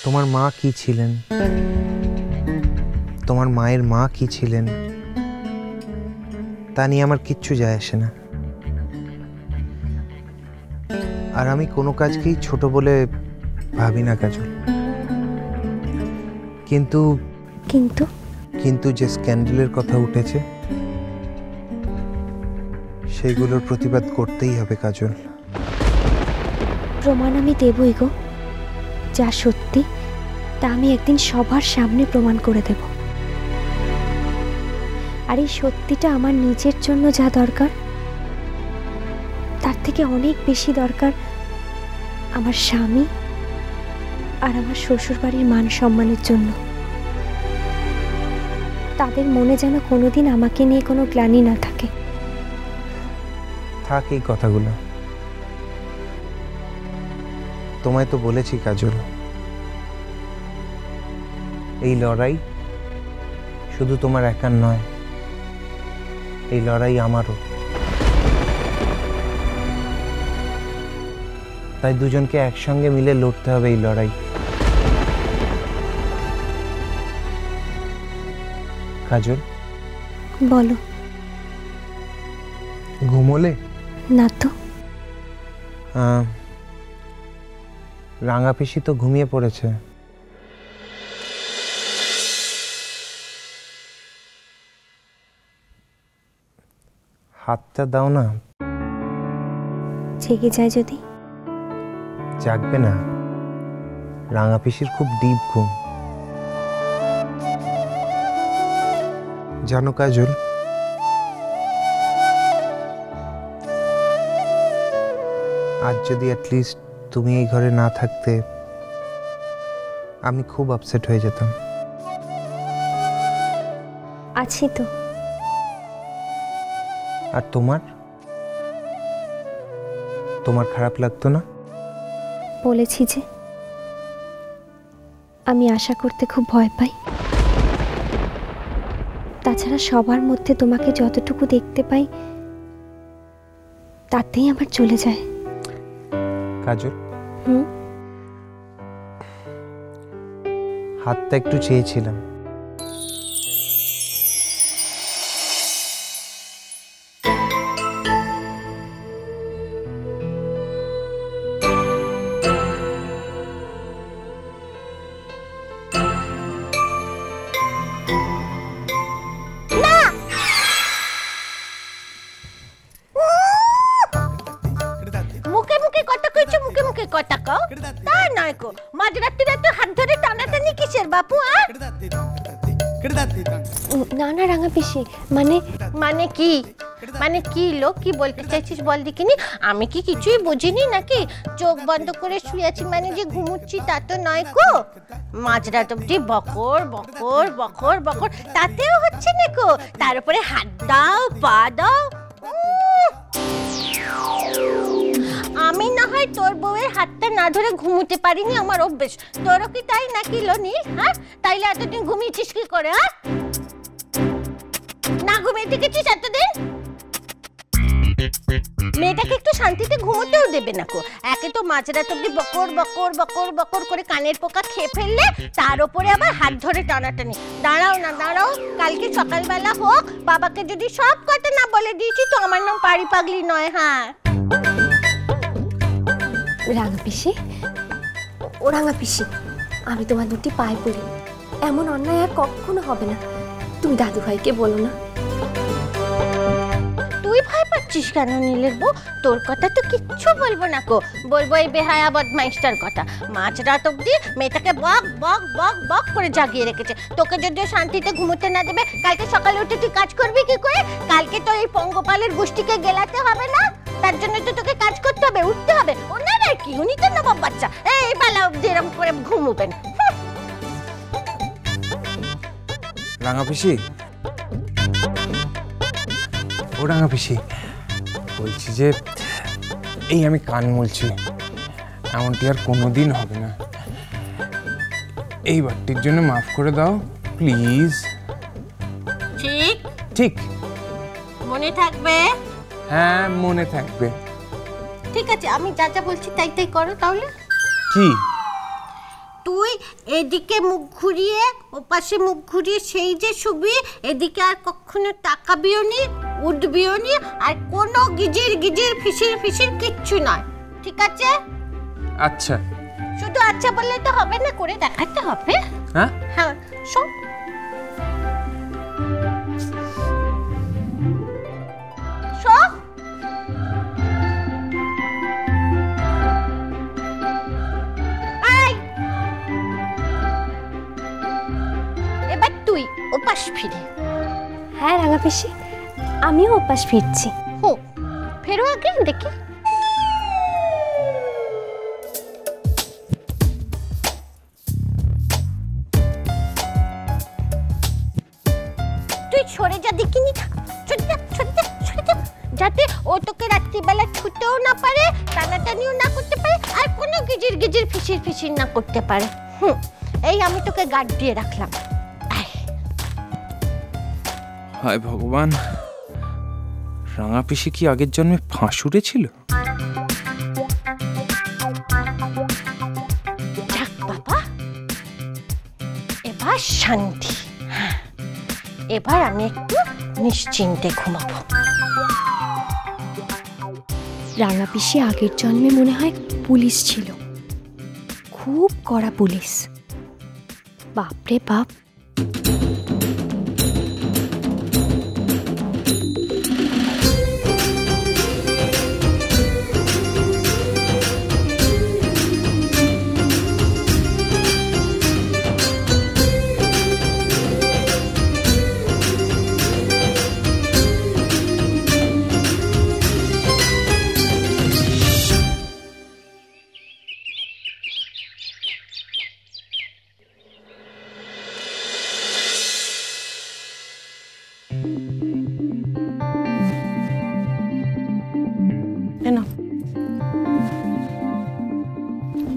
তোমার মা কি ছিলেন, তোমার মায়ের মা কি ছিলেন তা নিয়ে আমার কিচ্ছু যায় আসে না। আর আমি কোনো কাজকেই ছোট বলে ভাবি না কাজল। কিন্তু কিন্তু কিন্তু যে স্ক্যান্ডালের কথা উঠেছে সেইগুলোর প্রতিবাদ করতেই হবে কাজল। প্রমাণ আমি দেবই গো, যা সত্যি তা আমি একদিন সবার সামনে প্রমাণ করে দেব। আর এই সত্যিটা আমার নিজের জন্য যা দরকার তার থেকে অনেক বেশি দরকার আমার স্বামী আর আমার শ্বশুরবাড়ির মান সম্মানের জন্য। তাদের মনে যেন কোনোদিন আমাকে নিয়ে কোনো গ্লানি না থাকে। থাক এই কথাগুলো। তোমায় তো বলেছি কাজল, এই লড়াই শুধু তোমার একার নয়, এই লড়াই আমারও। তাই দুজনকে একসঙ্গে মিলে লড়তে হবে এই লড়াই। কাজল বলো। ঘুমোলে? না তো। রাঙা পিসি তো ঘুমিয়ে পড়েছে। হাতটা দাও না। জেগে যায় যদি? জাগবে না, রাঙা পিসির খুব ডিপ ঘুম। জানো কাজল, আজ যদি অ্যাটলিস্ট তুমি এই ঘরে না থাকতে আমি খুব আপসেট হয়ে যেতাম। আছি তো। আর তোমার তোমার খারাপ লাগতো না? বলেছি যে আমি আশা করতে খুব ভয় পাই। তাছাড়া সবার মধ্যে তোমাকে যতটুকু দেখতে পাই তাতেই আমার চলে যায়। কাজল, হাতটা একটু চেয়েছিলাম। না না রাঙা পিসি, মানে কি? মানে কি লোক কি বলতে চাইছিস বল দেখিনি? আমি কি কিছুই বুঝিনি নাকি? চোখ বন্ধ করে শুয়ে আছি মানে যে ঘুমুচ্ছি তা তো নয় কো। মাঝরাত অব্দি বকর বকর বকর বকর, তাতেও হচ্ছে না কো। তার উপরে হাত দাও পা দাও। আমি না হয় তোর বউয়ের হাতটা না ধরে ঘুমোতে পারিনি, আমার অভ্যেস। তোরও কি তাই নাকি লনি? হ্যাঁ, তাইলে এতদিন ঘুমিয়েছিস কি করে? হ্যাঁ, না ঘুমিয়ে থেকেছিস এতদিন? মেয়েটাকে একটু শান্তিতে ঘুমোতেও দেবে না কো। একে তো মাঝরাত অব্দি বকর বকর বকর বকর করে কানের পোকা খেয়ে ফেললে, তার উপরে আবার হাত ধরে টানাটানি। দাঁড়াও না দাঁড়াও, কালকে সকালবেলা হোক, বাবাকে যদি সব কথা না বলে দিয়েছি তো আমার নাম পারি পাগলি নয়। হ্যাঁ রাঙা পিসি, ও রাঙা পিসি, আমি তোমার দুটি পায়ে পড়ি, এমন অন্যায় আর কখনো হবে না। তুমি দাদু ভাইকে বলো না। তুই ভয় পাচ্ছিস কেন নীলের বউ? তোর কথা তো কিচ্ছু বলবো না কো। বলবো এই বেহায়া বদমাইশটার কথা। মাঝরাত অব্দি মেয়েটাকে বক বক বক বক করে জাগিয়ে রেখেছে। তোকে যদিও শান্তিতে ঘুমোতে না দেবে, কালকে সকালে উঠে তুই কাজ করবি কি করে? কালকে তো এই পঙ্গপালের গোষ্ঠীকে গেলাতে হবে না? তার জন্য তো তোকে কাজ করতে হবে, উঠতে হবে। ওনার আর কি, উনি তো নবাব বাচ্চা, এই বেলা অব্দি এরকম করে ঘুমোবেন। রাঙা পিসি, ও রাঙা পিসি, বলছি যে এই আমি কান মুলছি, এমনটি আর কোনোদিন হবে না। এই বারটির জন্য মাফ করে দাও প্লিজ। ঠিক ঠিক, মনে থাকবে? হ্যাঁ মনে থাকবে। ঠিক আছে, আমি যা যা বলছি তাই তাই করো তাহলে। কি? তুই এদিকে মুখ ঘুরিয়ে ওপাশে মুখ ঘুরিয়ে সেই যে শুবি, এদিকে আর কখনো তাকাবিও নি, উঠবিও নি, আর কোনো গিজির গিজির ফিসির ফিসির কিচ্ছু নয়, ঠিক আছে? আচ্ছা। শুধু আচ্ছা বললে তো হবে না, করে দেখাতে হবে। হ্যাঁ হ্যাঁ, শোন। এবার তুই ওপাশ ফিরে। হ্যাঁ রাঙা পিসি, আমিও ওপাশ ফিরছি। হো, ফেরো আগে দেখি। তুই সরে যা, দেখিনি, সরে যা, সরে যা, সরে যা, যাতে ও তোকে রাত্রিবেলা ছুটেও না পারে, টানাটানিও না করতে পারে, আর কোনো গিজির গিজির ফিসির ফিসির না করতে পারে। এই আমি তোকে গার্ড দিয়ে রাখলাম। হায় ভগবান, রাঙা পিসি কি আগের জন্মে ফাঁসুড়ে ছিল? যাক বাবা, এবার শান্তি। এবার আমি একটু নিশ্চিন্তে ঘুমাবো। রাঙা পিসি আগের জন্মে মনে হয় পুলিশ ছিল, খুব কড়া পুলিশ। বাপরে বাপ।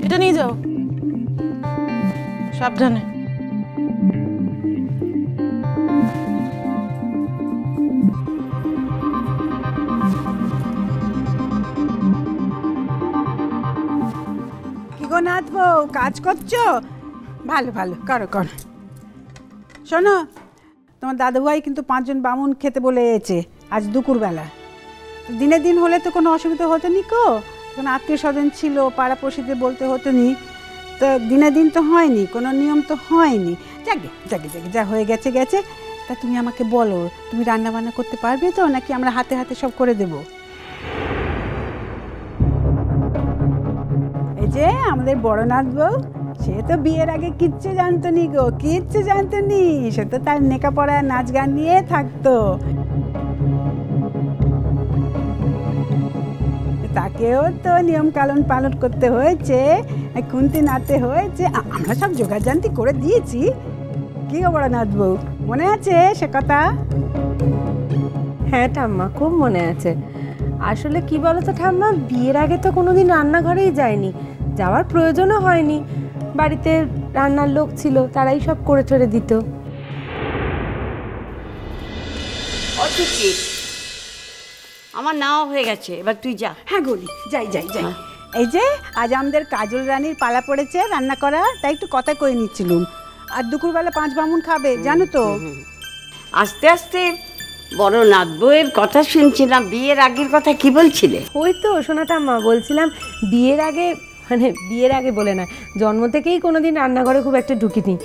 এটা নিয়ে যাও, সাবধানে। কি গো নাথবো, কাজ করছো? ভালো ভালো, করো করো। শোনো, তোমার দাদুভাই কিন্তু 5 জন বামুন খেতে বলে এসেছে আজ দুপুরবেলা। দিনে দিন হলে তো কোনো অসুবিধা হতো নি কো, কোনো আত্মীয় স্বজন ছিল, পাড়াপড়শিতে বলতে হতো নি, তো দিনে দিন তো হয়নি, কোনো নিয়ম তো হয়নি। যাকে যাকে যাকে যা হয়ে গেছে গেছে। তা তুমি আমাকে বলো, তুমি রান্না বান্না করতে পারবে তো, নাকি আমরা হাতে হাতে সব করে দেবো? এই যে আমাদের বড় নাথ বউ, সে তো বিয়ের আগে কিচ্ছু জানতো নি গো, কিচ্ছু জানতো নি। সে তো তার লেখাপড়া নাচ গান নিয়ে থাকতো। তাকেও তো নিয়ম কানুন পালন করতে হয়েছে, খুন্তি নাড়তে হয়েছে। আমরা সব জোগাড়জান্তি করে দিয়েছি। কি গো বড় নাথ বউ, মনে আছে সে কথা? হ্যাঁ ঠাম্মা, খুব মনে আছে। আসলে কি বলতো ঠাম্মা, বিয়ের আগে তো কোনোদিন রান্নাঘরেই যায়নি, যাওয়ার প্রয়োজনও হয়নি। বাড়িতে রান্নার লোক ছিল, তারাই সব করে ঠরে দিত। আমার নাও হয়ে গেছে, এবার তুই যা। হ্যাঁ গলি, যাই যাই যাই। এই যে আজ আমাদের কাজল রানীর পালা পড়েছে রান্না করা, তাই একটু কথা কয়ে নিচ্ছিলুম। আর দুপুরবেলা 5 বামুন খাবে, জানো তো। আস্তে আস্তে বড় নাথ বউয়ের কথা শুনছিলাম। বিয়ের আগের কথা কি বলছিলে? ওই তো শোনা ঠাম্মা, বলছিলাম বিয়ের আগে, মানে বিয়ের আগে বলে না, জন্ম থেকেই কোনোদিন রান্নাঘরে খুব একটা ঢুকিনি।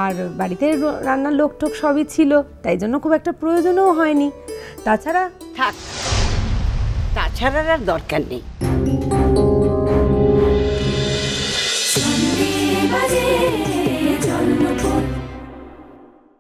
আর বাড়িতে রান্নার লোক টোক সবই ছিল, তাই জন্য খুব একটা প্রয়োজনও হয়নি। তাছাড়া থাক, তাছাড়া আর দরকার নেই।